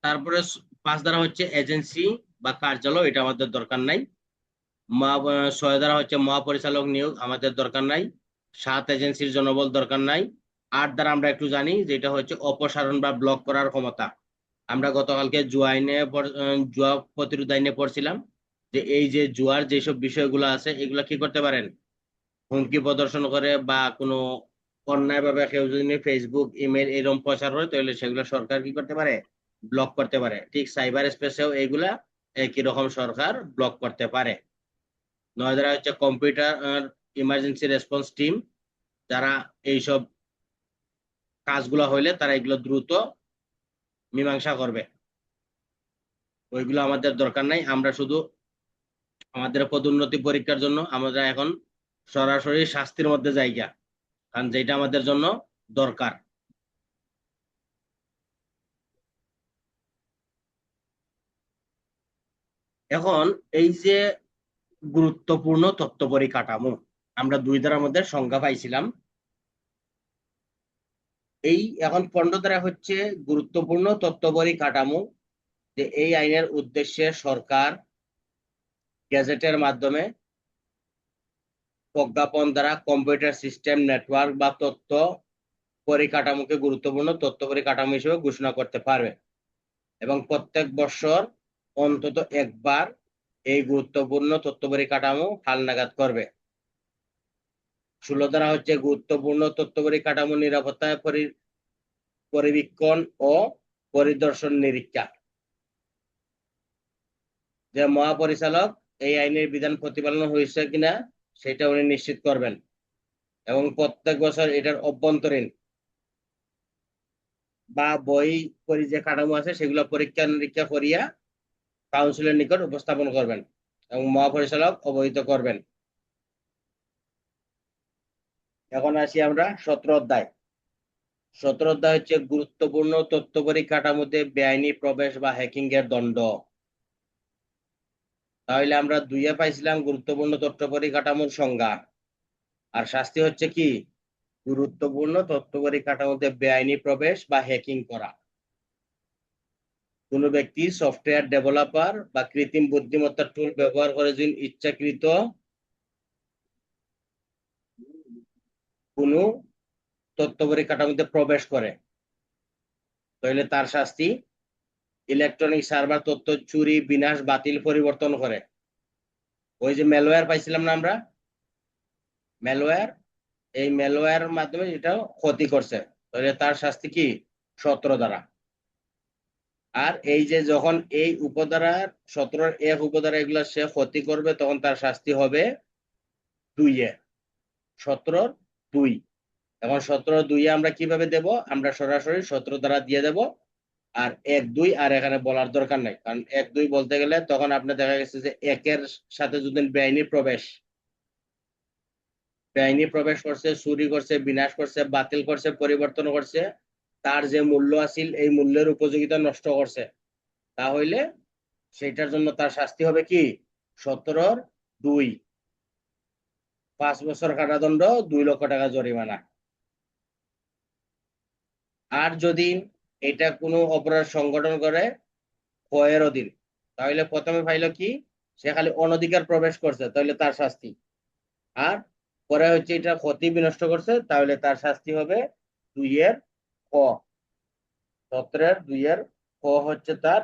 তারপরে 5 দ্বারা হচ্ছে এজেন্সি বা কার্যালয়, এটা আমাদের দরকার নাই। 6 দ্বারা হচ্ছে মহাপরিচালক নিয়োগ, আমাদের দরকার নাই। 7 এজেন্সির জনবল দরকার নাই। 8 দ্বারা আমরা একটু জানি, যেটা হচ্ছে অপসারণ বা ব্লক করার ক্ষমতা। আমরা গতকালকে জুয়া প্রতিরোধ আইনে পড়ছিলাম যে এই যে জুয়ার যেসব বিষয়গুলো আছে এগুলা কি করতে পারেন, হুমকি প্রদর্শন করে বা কোনো অন্যায় ভাবে কেউ যদি ফেসবুক ইমেল এরকম প্রচার করে, তাহলে সেগুলো সরকার কি করতে পারে, ব্লক করতে পারে। ঠিক সাইবার স্পেসেও এইগুলা একই রকম সরকার ব্লক করতে পারে। 9 দ্বারা হচ্ছে কম্পিউটার ইমার্জেন্সি রেসপন্স টিম, যারা এইসব কাজগুলো হইলে তারা এগুলো দ্রুত মীমাংসা করবে। ওইগুলো আমাদের দরকার নাই, আমরা শুধু আমাদের পদোন্নতি পরীক্ষার জন্য আমরা এখন সরাসরি শাস্তির মধ্যে জায়গা, কারণ যেটা আমাদের জন্য দরকার। এখন এই যে গুরুত্বপূর্ণ তথ্য পরিকাঠামো, আমরা 2 ধারার মধ্যে সংজ্ঞা পাইছিলাম। এই এখন 15 ধারা হচ্ছে গুরুত্বপূর্ণ তথ্য পরিকাঠামো, যে এই আইনের উদ্দেশ্যে সরকার গেজেটের মাধ্যমে প্রজ্ঞাপন দ্বারা কম্পিউটার সিস্টেম নেটওয়ার্ক বা তথ্য পরিকাঠামোকে গুরুত্বপূর্ণ তথ্য পরিকাঠামো হিসেবে ঘোষণা করতে পারবে, এবং প্রত্যেক বছর অন্তত একবার এই গুরুত্বপূর্ণ তথ্য পরিকাঠামো হালনাগাদ করবে। 16 ধারা হচ্ছে গুরুত্বপূর্ণ তথ্য পরিকাঠামো নিরাপত্তা পরিবীক্ষণ ও পরিদর্শন নিরীক্ষা, যে মহাপরিচালক এই আইনের বিধান প্রতিপালন হয়েছে কিনা সেটা উনি নিশ্চিত করবেন, এবং প্রত্যেক বছর এটার অভ্যন্তরীণ বা বই পরি যে কাঠামো আছে সেগুলো পরীক্ষা নিরীক্ষা করিয়া কাউন্সিলের নিকট উপস্থাপন করবেন এবং মহাপরিচালক অবহিত করবেন। এখন আসি আমরা 17 অধ্যায়। 17 অধ্যায় হচ্ছে গুরুত্বপূর্ণ তথ্য পরিকাঠামোতে বেআইনি প্রবেশ বা হ্যাকিং এর দণ্ড। তাহলে আমরা 2 পাইছিলাম গুরুত্বপূর্ণ তথ্য পরিকাঠামোর সংজ্ঞা, আর শাস্তি হচ্ছে কি, গুরুত্বপূর্ণ তথ্য পরিকাঠামোতে বেআইনি প্রবেশ বা হ্যাকিং করা। কোনো ব্যক্তি সফটওয়্যার ডেভেলপার বা কৃত্রিম বুদ্ধিমত্তা টুল ব্যবহার করে যদি ইচ্ছাকৃত কোনো তথ্য পরিকাঠামোতে প্রবেশ করে, তাহলে তার শাস্তি ইলেকট্রনিক সার্ভার তথ্য চুরি, বিনাশ, বাতিল, পরিবর্তন করে। ওই যে ম্যালওয়্যার পাইছিলাম না আমরা, ম্যালওয়্যার, এই ম্যালওয়্যার মাধ্যমে এটা ক্ষতি করছে, তাহলে তার শাস্তি কি, 17 দ্বারা। আর এই যে যখন এই উপধারার 17 উপধারা এগুলা সে ক্ষতি করবে, তখন তার শাস্তি হবে 2 17 2। এখন 17 2 আমরা কিভাবে দেব, আমরা সরাসরি 17 দ্বারা দিয়ে দেব। আর 1 2 আর এখানে বলার দরকার নাই, কারণ 1 2 বলতে গেলে তখন আপনি দেখা গেছে যে একের সাথে যদি বেআইনি প্রবেশ করছে, চুরি করছে, বিনাশ করছে, বাতিল করছে, পরিবর্তন করছে, তার যে মূল্য আছিল এই মূল্যের উপযোগিতা নষ্ট করছে, তাহলে সেটার জন্য তার শাস্তি হবে কি, 17 2, 5 বছর কারাদণ্ড, 2 লক্ষ টাকা জরিমানা। আর যদি এটা কোনো অপরাধ সংগঠন করে ক্ষয়ের অধীন, তাহলে প্রথমে পাইলো কি, সে খালি অনধিকার প্রবেশ করছে, তাহলে তার শাস্তি। আর পরে হচ্ছে এটা ক্ষতি বিনষ্ট করছে, তাহলে তার শাস্তি হবে 2 ক। 17 2 হচ্ছে তার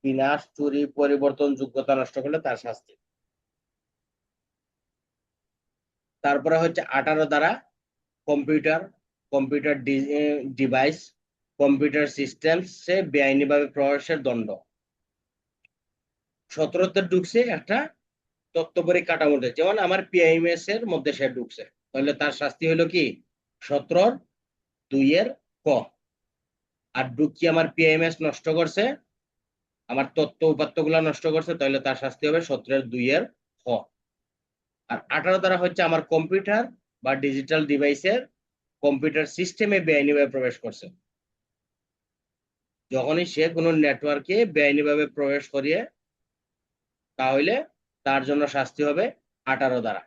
বিনাশ, চুরি, পরিবর্তন, যোগ্যতা নষ্ট করলে তার শাস্তি। তারপরে হচ্ছে 18 দ্বারা computer, computer device, computer system সে বেআইনি ভাবে প্রবেশের দণ্ড। 17তে ঢুকছে একটা তথ্য পরিকাঠামোতে, যেমন আমার পিআইএমএস এর মধ্যে সে ঢুকছে, তাহলে তার শাস্তি হলো কি, 17 2 আর ঢুকিয়ে আমার পিআইএমএস নষ্ট করছে, আমার তথ্য উপাত্ত গুলা নষ্ট করছে, তাহলে তার শাস্তি হবে 17 2 আর 18 দ্বারা হচ্ছে আমার কম্পিউটার বা ডিজিটাল ডিভাইসের কম্পিউটার সিস্টেমে বেআইনিভাবে প্রবেশ করছে, যখনই সে কোনো নেটওয়ার্কে বেআইনিভাবে প্রবেশ করিয়ে, তাহলে তার জন্য শাস্তি হবে 18 দ্বারা।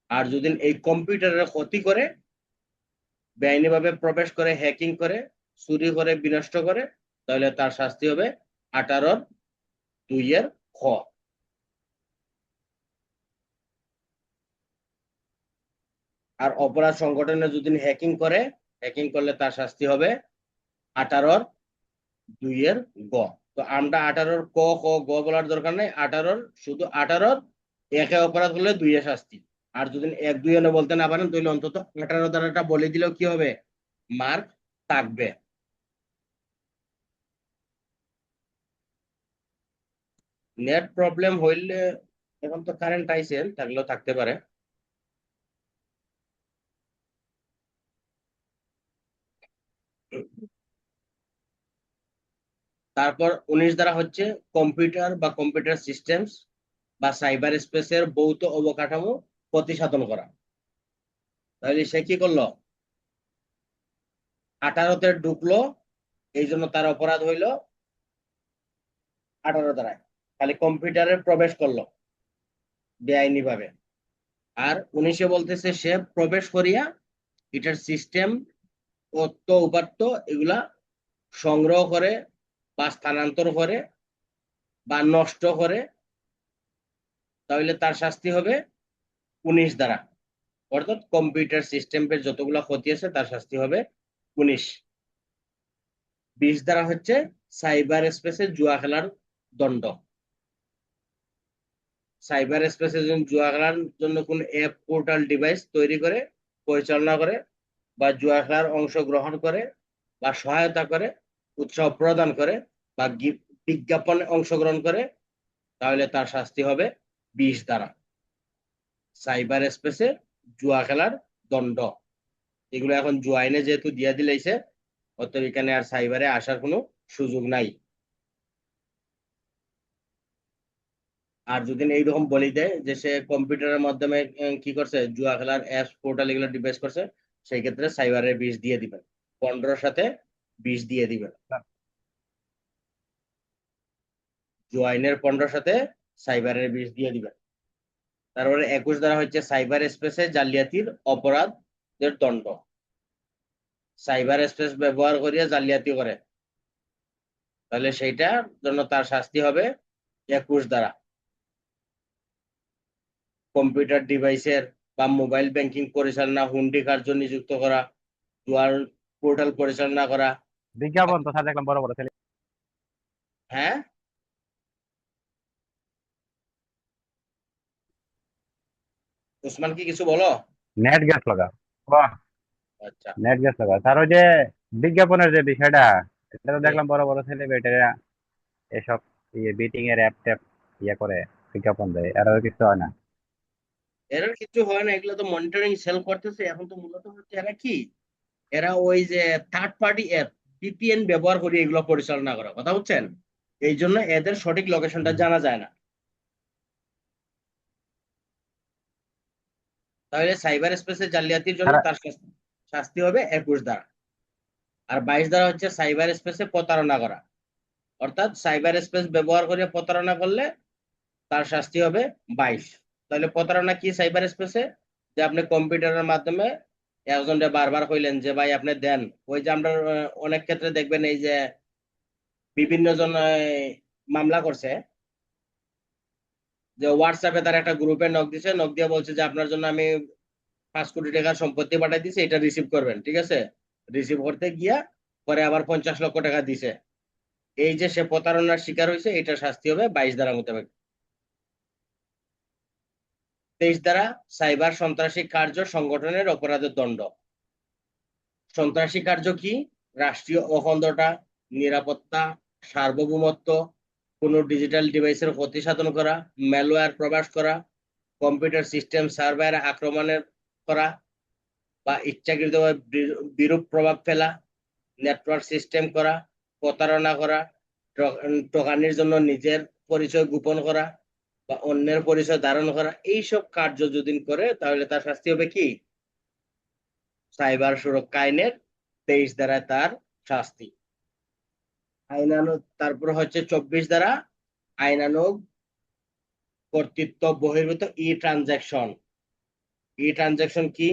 আর যদি এই কম্পিউটারের ক্ষতি করে, বেআইনিভাবে প্রবেশ করে, হ্যাকিং করে, চুরি করে বিনষ্ট করে, তাহলে তার শাস্তি হবে 18(2) খ। আর অপরাধ সংগঠনে যদি হ্যাকিং করে, হ্যাকিং করলে তার শাস্তি হবে 18(2) গ। তো আমরা 18 ক খ গ বলার দরকার নেই, 18 শুধু 18 একে অপরাধ করলে 2 শাস্তি। আর যদি 1, 2 বলতে না পারেন তাহলে অন্তত 18 দ্বারাটা বলে দিলেও কি হবে, মার্ক থাকবে। নেট প্রবলেম হইলে, এখন তো কারেন্ট আইছে, থাকলেও থাকতে পারে। তারপর 19 দ্বারা হচ্ছে কম্পিউটার বা কম্পিউটার সিস্টেমস বা সাইবার স্পেসের ভৌত অবকাঠামো প্রতিসাধন করা। তাহলে সে কি করলো, 18-তে ঢুকলো, এই জন্য তার অপরাধ হইলো 18 দ্বারায়। খালি কম্পিউটারে প্রবেশ করলো বেআইনি ভাবে। আর 19-এ বলতেছে সে প্রবেশ করিয়া এটার সিস্টেম, তথ্য উপাত্ত এগুলা সংগ্রহ করে বা স্থানান্তর করে বা নষ্ট করে, তাহলে তার শাস্তি হবে 19 দ্বারা। অর্থাৎ কম্পিউটার সিস্টেমের যতগুলো ক্ষতি আছে তার শাস্তি হবে 19। 20 দ্বারা হচ্ছে সাইবার স্পেসে জুয়া খেলার দণ্ড। সাইবার স্পেসে জুয়া খেলার জন্য কোন অ্যাপ, পোর্টাল, ডিভাইস তৈরি করে, পরিচালনা করে বা জুয়া খেলার অংশগ্রহণ করে বা সহায়তা করে, উৎসাহ প্রদান করে বা বিজ্ঞাপনে অংশগ্রহণ করে, তাহলে তার শাস্তি হবে 20 দ্বারা। সাইবার স্পেসে জুয়া খেলার দণ্ড, এগুলো এখন জুয়া আইনে যেহেতু দিয়া দিলাইছে, অতএব এখানে আর সাইবারে আসার কোনো সুযোগ নাই। আর যদি এইরকম বলি দেয় যে সে কম্পিউটারের মাধ্যমে কি করছে, জুয়া খেলার অ্যাপস, পোর্টাল এগুলো ডিভাইস করছে, সেই ক্ষেত্রে সাইবারের 20 দিয়ে দিবেন, 15 সাথে 20 দিয়ে দিবেন। জুয়া আইনের 15 সাথে সাইবারের 20 দিয়ে দিবেন। তারপরে 21 দ্বারা হচ্ছে সাইবার স্পেসে জালিয়াতির অপরাধের দণ্ড। সাইবার স্পেস ব্যবহার করিয়া জালিয়াতি করে, তাহলে সেইটার জন্য তার শাস্তি হবে 21 দ্বারা। কম্পিউটার ডিভাইসের বা মোবাইল ব্যাংকিং পরিচালনা, হুন্ডি কার্য নিযুক্ত করা, জুয়ার পোর্টাল পরিচালনা করা। বিজ্ঞাপন তো স্যার দেখলাম বড় বড় ছেলে। হ্যাঁ, উসমান কি কিছু বলো? নেট গ্যাস লাগা, বাহ, আচ্ছা, নেট গ্যাস লাগা স্যার। ওই যে বিজ্ঞাপনের যে বিষয়টা, এটা তো হুম। দেখলাম বড় বড় সেলিব্রিটিরা এসব বিটিং এর অ্যাপ ট্যাপ করে বিজ্ঞাপন দেয়, আর কিছু হয় না। এরা কিছু হয় না, এগুলো তো মনিটরিং সেল করতেছে। এখন তো মূলত হচ্ছে এরা কি, এরা ওই যে থার্ড পার্টি অ্যাপ, ভিপিএন ব্যবহার করে এগুলো পরিচালনা করা, কথা বুঝছেন? এই জন্য এদের সঠিক লোকেশনটা হুম। জানা যায় না। তাহলে সাইবার স্পেসে জালিয়াতির জন্য স্যার, তার শাস্তি হবে 21 দ্বারা। আর 22 দ্বারা হচ্ছে সাইবার স্পেসে প্রতারণা করা। অর্থাৎ সাইবার স্পেস ব্যবহার করে প্রতারণা করলে তার শাস্তি হবে 22। তাহলে প্রতারণা কি সাইবার স্পেসে, যে আপনি কম্পিউটারের মাধ্যমে একজনকে বারবার কইলেন যে ভাই আপনি দেন। ওই যে আমরা অনেক ক্ষেত্রে দেখবেন এই যে বিভিন্ন জন মামলা করছে, যে হোয়াটসঅ্যাপে তার একটা গ্রুপে নক দিছে, নক দিয়ে বলছে যে আপনার জন্য আমি 5 কোটি টাকার সম্পত্তি পাঠাই দিছি, এটা রিসিভ করবেন, ঠিক আছে। রিসিভ করতে গিয়া পরে আবার 50 লক্ষ টাকা দিছে। এই যে সে প্রতারণার শিকার হয়েছে, এটা শাস্তি হবে 22 দ্বারা মোতাবেক। 23 দ্বারা সাইবার সন্ত্রাসী কার্য সংগঠনের অপরাধের দণ্ড। সন্ত্রাসী কার্য কি, রাষ্ট্রীয় অখণ্ডতা, নিরাপত্তা, সার্বভৌমত্ব, কোনো ডিজিটাল ডিভাইসের ক্ষতি সাধন করা, ম্যালওয়্যার প্রবেশ করা, কম্পিউটার সিস্টেম সার্ভার আক্রমণের করা বা ইচ্ছাকৃতভাবে বিরূপ প্রভাব ফেলা, নেটওয়ার্ক সিস্টেম করা, প্রতারণা করা, ঠকানির জন্য নিজের পরিচয় গোপন করা বা অন্যের পরিচয় ধারণ করা, এইসব কার্য যদি করে তাহলে তার শাস্তি হবে কি, সাইবার সুরক্ষা আইনের 23 দ্বারা তার শাস্তি। আইনানুগ, তারপর হচ্ছে 24 দ্বারা আইনানুগ কর্তৃত্ব বহির্ভূত ই ট্রানজাকশন। ই ট্রানজাকশন কি,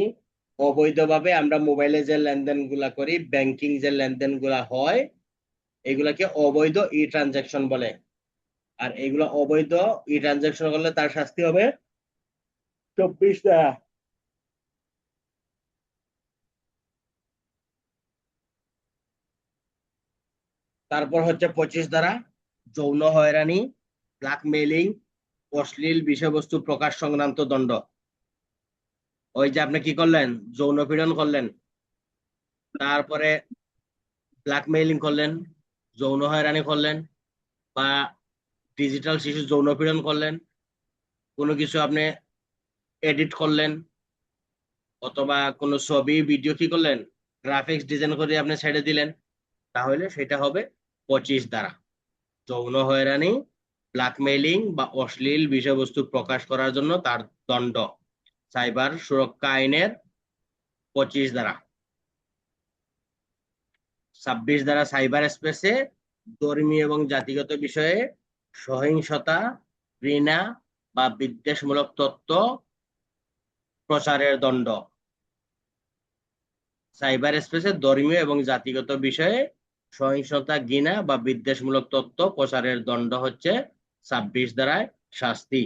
অবৈধভাবে আমরা মোবাইলে যে লেনদেন গুলা করি, ব্যাংকিং যে লেনদেন গুলা হয়, এগুলাকে অবৈধ ই ট্রানজাকশন বলে। আর এগুলো অবৈধ ই ট্রানজাকশন করলে তার শাস্তি হবে 24 ধারা। তারপর হচ্ছে 25 ধারা, যৌন হয়রানি, ব্ল্যাকমেইলিং, অশ্লীল বিষয়বস্তু প্রকাশ সংক্রান্ত দণ্ড। ওই যে আপনি কি করলেন, যৌন পীড়ন করলেন, তারপরে ব্ল্যাকমেইলিং করলেন, যৌন হয়রানি করলেন, বা ডিজিটাল শিশু যৌন পীড়ন করলেন, কোনো কিছু আপনি এডিট করলেন, অথবা কোনো ছবি ভিডিও কি করলেন, গ্রাফিক্স ডিজাইন করে আপনি ছেড়ে দিলেন, তাহলে সেটা হবে 25 ধারা। যৌন হয়রানি, ব্ল্যাকমেইলিং বা অশ্লীল বিষয়বস্তু প্রকাশ করার জন্য তার দণ্ড সাইবার সুরক্ষা আইনের 25 ধারা। 26 ধারা সাইবার স্পেসে ধর্মীয় এবং জাতিগত বিষয়ে সহিংসতা, ঘৃণা বা বিদ্বেষমূলক তথ্য প্রচারের দণ্ড। সাইবার স্পেসে ধর্মীয় এবং জাতিগত বিষয়ে সহিংসতা, ঘৃণা বা বিদ্বেষমূলক তথ্য প্রচারের দণ্ড হচ্ছে 26 ধারায় শাস্তি।